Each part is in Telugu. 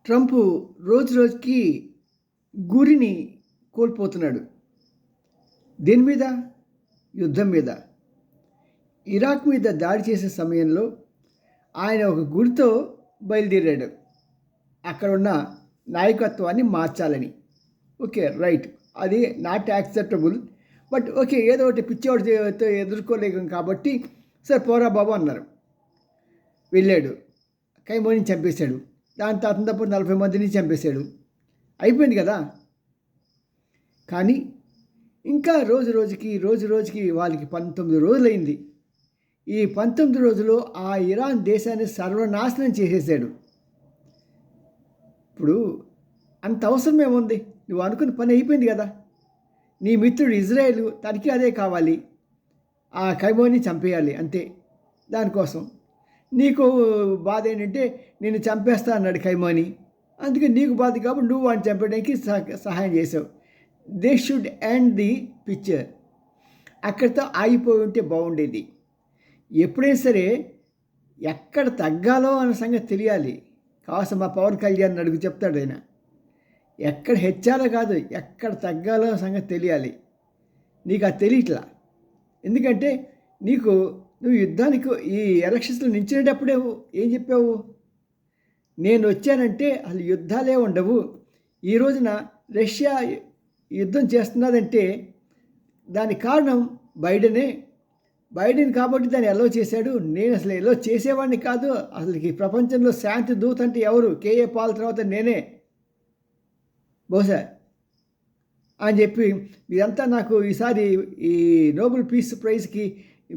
ట్రంప్ రోజు రోజుకి గురిని కోల్పోతున్నాడు. దేని మీద? యుద్ధం మీద. ఇరాక్ మీద దాడి చేసే సమయంలో ఆయన ఒక గురితో బయలుదేరాడు. అక్కడున్న నాయకత్వాన్ని మార్చాలని. Okay, right. అది నాట్ యాక్సెప్టబుల్. బట్ ఓకే, ఏదో ఒకటి పిచ్చివాడితో ఎదుర్కోలేం కాబట్టి సరే పోరా బాబు అన్నారు. వెళ్ళాడు. ఖైమోని చంపేశాడు. దాని తర్వాత 40 మందిని చంపేశాడు. అయిపోయింది కదా. కానీ ఇంకా రోజు రోజుకి వాళ్ళకి 19 రోజులైంది. ఈ 19 రోజులు ఆ ఇరాన్ దేశాన్ని సర్వనాశనం చేసేసాడు. ఇప్పుడు అంత అవసరం ఏముంది? నువ్వు అనుకున్న పని అయిపోయింది కదా. నీ మిత్రుడు ఇజ్రాయేల్, తనకి అదే కావాలి, ఆ ఖైమోని చంపేయాలి అంతే. దానికోసం నీకు బాధ ఏంటంటే నేను చంపేస్తా అన్నాడు ఖైమోని. అందుకే నీకు బాధ కాబట్టి నువ్వు వాడిని చంపడానికి సహాయం చేసావు. They should end the picture. అక్కడితో ఆగిపోయి ఉంటే బాగుండేది. ఎప్పుడైనా సరే ఎక్కడ తగ్గాలో అన్న సంగతి తెలియాలి. కాస్త మా పవన్ కళ్యాణ్ అడుగు చెప్తాడు ఆయన. ఎక్కడ హెచ్చాలో కాదు, ఎక్కడ తగ్గాలో సంగతి తెలియాలి. నీకు అది తెలియట్లా. ఎందుకంటే నువ్వు యుద్ధానికి ఈ ఎలక్షన్స్లో నిలిచినప్పుడే ఏం చెప్పావు? నేను వచ్చానంటే అసలు యుద్ధాలే ఉండవు. ఈ రోజున రష్యా యుద్ధం చేస్తున్నదంటే దానికి కారణం బైడెన్ కాబట్టి దాన్ని ఎలో చేశాడు. నేను అసలు ఎలో చేసేవాడిని కాదు. అసలు ఈ ప్రపంచంలో శాంతి దూత అంటే ఎవరు? కేఏ పాల్ తర్వాత నేనే బహుశా అని చెప్పి మీరంతా నాకు ఈసారి ఈ నోబెల్ పీస్ ప్రైజ్కి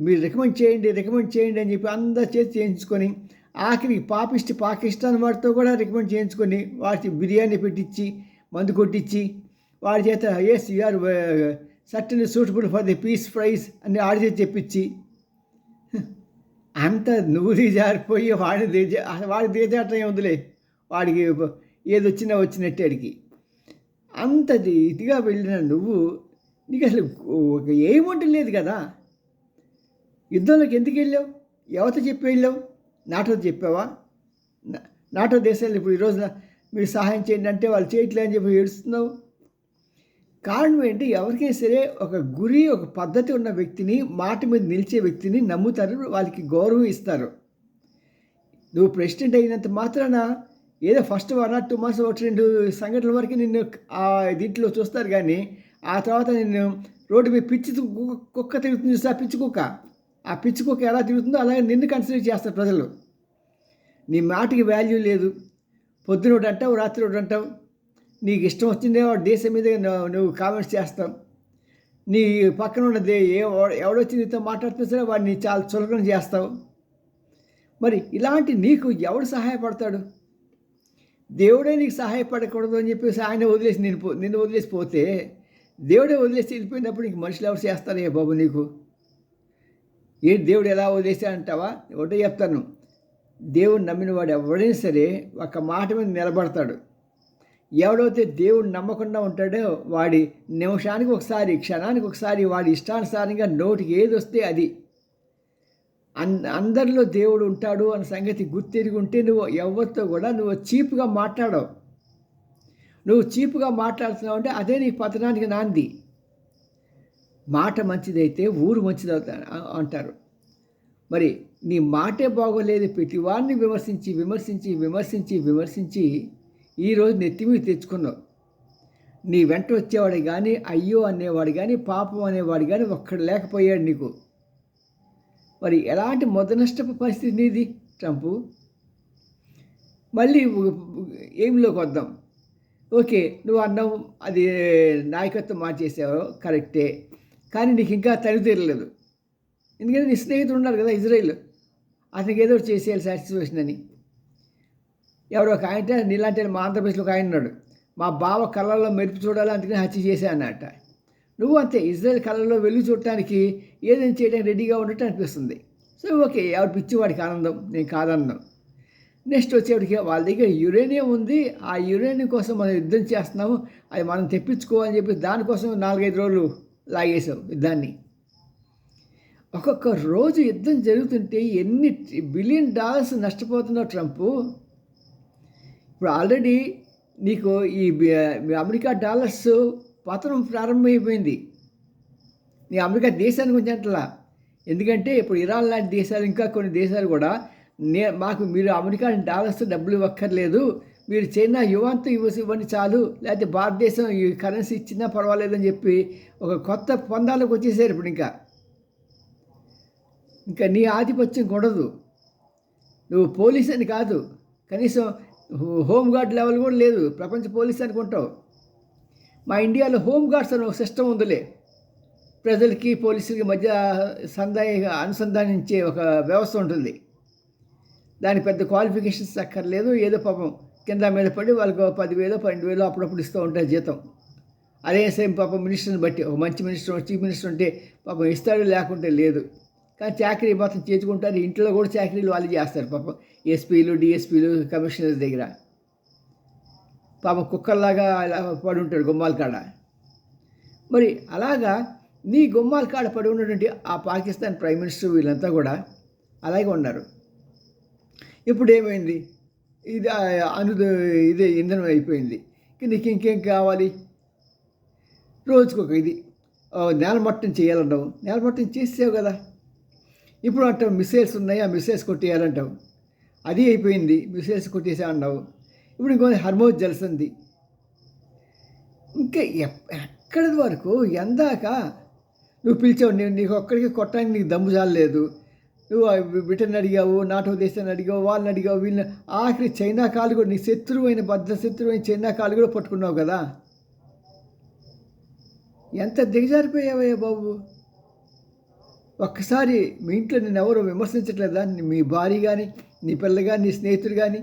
మీరు రికమెండ్ చేయండి అని చెప్పి అందరు చేసి చేయించుకొని ఆఖరికి పాకిస్తాన్ వాడితో కూడా రికమెండ్ చేయించుకొని వాటి బిర్యానీ పెట్టించి మందు కొట్టించి వాడి చేత yes you are certain suitable for the peace prize అని ఆడి చేసి చెప్పించి అంత నువ్వు జారిపోయి వాడి దిగజాటం వదిలే. వాడికి ఏదొచ్చినా వచ్చినట్టే అడిగి అంతది ఇదిగా వెళ్ళిన నీకు అసలు ఒక ఏముంటే లేదు కదా. యుద్ధంలోకి ఎందుకు వెళ్ళావు? ఎవరితో చెప్పి వెళ్ళావు? నాటోతో చెప్పావా? నాటో దేశాలు ఇప్పుడు ఈ రోజున మీరు సహాయం చేయండి అంటే వాళ్ళు చేయట్లే అని చెప్పి ఏడుస్తున్నావు. కారణం ఏంటి? ఎవరికైనా సరే ఒక గురి, ఒక పద్ధతి ఉన్న వ్యక్తిని, మాట మీద నిలిచే వ్యక్తిని నమ్ముతారు, వాళ్ళకి గౌరవం ఇస్తారు. నువ్వు ప్రెసిడెంట్ అయినంత మాత్రాన ఏదో ఫస్ట్ 1 or 2 months 1-2 సంఘటనల వరకు నిన్ను దీంట్లో చూస్తారు. కానీ ఆ తర్వాత నిన్ను రోడ్డు మీద కుక్క తిరుగుతుంది చూస్తే ఆ పిచ్చి కుక్క ఎలా తిరుగుతుందో అలాగే నిన్ను కన్సిడర్ చేస్తారు ప్రజలు. నీ మాటకి వాల్యూ లేదు. పొద్దున ఒకటి అంటావు, రాత్రి ఒకటి అంటావు. నీకు ఇష్టం వచ్చిందే దేశం మీద నువ్వు కామెంట్స్ చేస్తావు. నీ పక్కన ఉన్నది ఎవడొచ్చి నీతో మాట్లాడుతున్నా సరే వాడిని చాలా చులకన చేస్తావు. మరి ఇలాంటి నీకు ఎవడు సహాయపడతాడు? దేవుడే నీకు సహాయపడకూడదు అని చెప్పేసి ఆయన వదిలేసి నిన్ను వదిలేసిపోతే, దేవుడే వదిలేసి వెళ్ళిపోయినప్పుడు నీకు మనుషులు ఎవరు చేస్తారే బాబు నీకు? దేవుడు ఎలా వదిలేసా అంటావా? ఒకటే చెప్తాను, దేవుడు నమ్మిన వాడు ఎవడైనా సరే ఒక మాట మీద నిలబడతాడు. ఎవడైతే దేవుడు నమ్మకుండా ఉంటాడో వాడి నిమిషానికి ఒకసారి, క్షణానికి ఒకసారి వాడి ఇష్టానుసారంగా నోటికి ఏది వస్తే అది. అందరిలో దేవుడు ఉంటాడు అన్న సంగతి గుర్తిరిగి ఉంటే నువ్వు ఎవరితో కూడా నువ్వు చీప్గా మాట్లాడవు. నువ్వు చీప్గా మాట్లాడుతున్నావు అంటే అదే నీ పతనానికి నాంది. మాట మంచిదైతే ఊరు మంచిది అంటారు. మరి నీ మాటే బాగోలేదు. ప్రతివాడిని విమర్శించి ఈరోజు నెత్తి మీద తెచ్చుకున్నావు. నీ వెంట వచ్చేవాడు కానీ, అయ్యో అనేవాడు కానీ, పాపం అనేవాడు కానీ ఒక్కడు లేకపోయాడు నీకు. మరి ఎలాంటి మొదనష్టపు పరిస్థితి నీది ట్రంపు? మళ్ళీ ఏమిలోకి వద్దాం. ఓకే, నువ్వు అన్నావు అది నాయకత్వం మార్చేసావు, కరెక్టే. కానీ నీకు ఇంకా తని తీరలేదు. ఎందుకంటే నీ స్నేహితుడు ఉన్నారు కదా ఇజ్రాయిల్, అతనికి ఏదో చేసేయాలి సాటిస్ఫాక్షన్ అని. ఎవరో ఒక ఆయన, నీలాంటి మా ఆంధ్రప్రదేశ్లో ఒక ఆయన ఉన్నాడు, మా బావ కళ్ళల్లో మెరుపు చూడాలి అందుకని హత్య చేశా అన్నట్ట. నువ్వు అంతే, ఇజ్రాయెల్ కళ్ళల్లో వెలుగు చూడటానికి ఏదైనా చేయడానికి రెడీగా ఉన్నట్టు అనిపిస్తుంది. సో ఓకే, ఎవరు పిచ్చివాడికి ఆనందం, నేను కాదన్నాం. నెక్స్ట్ వచ్చేవాడికి వాళ్ళ దగ్గర యురేనియం ఉంది, ఆ యురేనియం కోసం మనం యుద్ధం చేస్తున్నాము, అది మనం తెప్పించుకోవాలని చెప్పి దానికోసం 4-5 రోజులు లాగేసావు యుద్ధాన్ని. ఒక్కొక్క రోజు యుద్ధం జరుగుతుంటే ఎన్ని $1 బిలియన్ నష్టపోతున్నావు ట్రంప్. ఇప్పుడు ఆల్రెడీ నీకు ఈ అమెరికా డాలర్స్ పతనం ప్రారంభమైపోయింది. నీ అమెరికా దేశానికి గురించి ఎందుకంటే ఇప్పుడు ఇరాన్ లాంటి దేశాలు, ఇంకా కొన్ని దేశాలు కూడా మాకు మీరు అమెరికా డాలర్స్ డబ్బులు ఇవ్వక్కర్లేదు, మీరు చైనా యువాన్తో ఇవ్వండి చాలు, లేకపోతే భారతదేశం ఈ కరెన్సీ ఇచ్చినా పర్వాలేదని చెప్పి ఒక కొత్త పొందాలకు వచ్చేసారు. ఇప్పుడు ఇంకా నీ ఆధిపత్యం కూడదు. నువ్వు పోలీస్ అని కాదు, కనీసం హోంగార్డ్ లెవెల్ కూడా లేదు, ప్రపంచ పోలీస్ అనుకుంటావు. మా ఇండియాలో హోంగార్డ్స్ అని ఒక సిస్టమ్ ఉందిలే, ప్రజలకి పోలీసులకి మధ్య అనుసంధానించే ఒక వ్యవస్థ ఉంటుంది. దానికి పెద్ద క్వాలిఫికేషన్స్ అక్కర్లేదు, ఏదో పాపం కింద మీద పడి వాళ్ళకి 10,000 12,000 అప్పుడప్పుడు ఇస్తూ ఉంటారు జీతం. అదే సేమ్ పాపం మినిస్టర్ని బట్టి, ఒక మంచి మినిస్టర్ చీఫ్ మినిస్టర్ ఉంటే పాపం ఇస్తాడు, లేకుంటే లేదు. కానీ చాకరీ మాత్రం చేసుకుంటారు. ఇంట్లో కూడా చాకరీలు వాళ్ళు చేస్తారు పాపం, ఎస్పీలు డిఎస్పీలు కమిషనర్స్ దగ్గర. పాపం కుక్కల్లాగా పడి ఉంటాడు గుమ్మాల కాడ. మరి అలాగా నీ గుమ్మాల కాడ పడి ఉన్నటువంటి ఆ పాకిస్తాన్ ప్రైమ్ మినిస్టర్ వీళ్ళంతా కూడా అలాగే ఉన్నారు. ఇప్పుడు ఏమైంది, ఇదే ఇంధనం అయిపోయింది. నీకు ఇంకేం కావాలి? రోజుకొక ఇది నేలమట్టం చేయాలంటావు, నేలమట్టం చేసావు కదా. ఇప్పుడు అంటావు మిసైల్స్ ఉన్నాయి, ఆ మిసైల్స్ కొట్టేయాలంటావు, అది అయిపోయింది, మిసైల్స్ కొట్టేసా అన్నావు. ఇప్పుడు ఇంకో హర్మోజ్ జలసంధి, ఇంకా ఎక్కడి వరకు ఎందాక నువ్వు పిలిచావు. నీకు ఒక్కడికి కొట్టడానికి నీకు దమ్ము చాలలేదు. నువ్వు బ్రిటన్ అడిగావు, నాటో దేశాన్ని అడిగావు, వాళ్ళని అడిగావు, వీళ్ళని, ఆఖరి చైనా కాలు కూడా, నీ శత్రువైన శత్రువైన చైనా కాలు కూడా పట్టుకున్నావు కదా. ఎంత దిగజారిపోయావయ్యా బాబు. ఒక్కసారి మీ ఇంట్లో నేను ఎవరు విమర్శించట్లేదా? మీ భార్య కానీ, నీ పిల్ల కానీ, నీ స్నేహితుడు కానీ,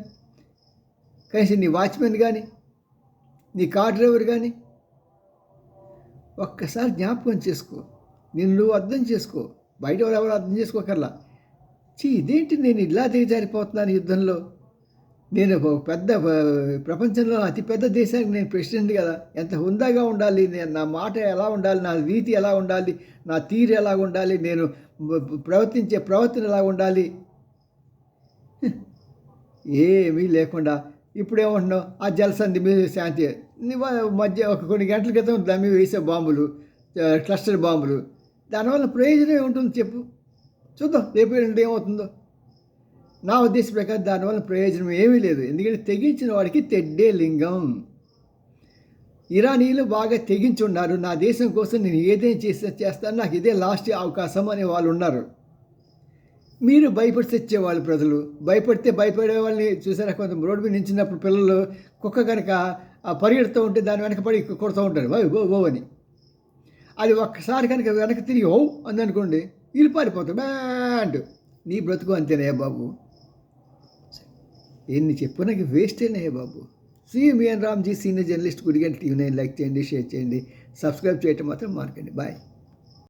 కనీసం నీ వాచ్మెన్ కానీ, నీ కార్ డ్రైవర్ కానీ, ఒక్కసారి జ్ఞాపకం చేసుకో. నువ్వు అర్థం చేసుకో, బయట ఎవరు అర్థం చేసుకోకర్లా. ఇదేంటి నేను ఇలా దిగజారిపోతున్నాను యుద్ధంలో, నేను పెద్ద ప్రపంచంలో అతిపెద్ద దేశానికి నేను ప్రెసిడెంట్ కదా, ఎంత హుందాగా ఉండాలి, నా మాట ఎలా ఉండాలి, నా రీతి ఎలా ఉండాలి, నా తీరు ఎలా ఉండాలి, నేను ప్రవర్తించే ప్రవర్తన ఎలా ఉండాలి, ఏమీ లేకుండా ఇప్పుడేమంటున్నావు? ఆ జలసంధి మీద శాంతి మధ్య కొన్ని గంటల క్రితం దాని మీద వేసే బాంబులు, క్లస్టర్ బాంబులు, దానివల్ల ప్రయోజనం ఏముంటుంది చెప్పు? చూద్దాం రేపు ఏమవుతుందో. నా ఉద్దేశం ప్రకారం దానివల్ల ప్రయోజనం ఏమీ లేదు. ఎందుకంటే తెగించిన వాడికి తెడ్డే లింగం. ఇరానీలు బాగా తెగించి ఉన్నారు, నా దేశం కోసం నేను ఏదైనా చేస్తాను, నాకు ఇదే లాస్ట్ అవకాశం అనే వాళ్ళు ఉన్నారు. మీరు భయపడి తెచ్చేవాళ్ళు ప్రజలు, భయపడితే భయపడే వాళ్ళని చూసారా? కొంత రోడ్డు మీద నించినప్పుడు పిల్లలు కుక్క కనుక పరిగెడుతూ ఉంటే దాని వెనక పడి కొడుతూ ఉంటారు ఓ అని. అది ఒక్కసారి కనుక వెనక తిరిగి ఓ అందనుకోండి, ఇల్లు పారిపోతాడు బ్యాండ్. నీ బ్రతుకు అంతేనే బాబు. ఎన్ని చెప్పు నాకు వేస్టేనే బాబు. మీ and Ramji, senior journalist, Gudiganta TV9. Like చేయండి, షేర్ చేయండి, సబ్స్క్రైబ్ చేయటం మాత్రం మానకండి. బాయ్.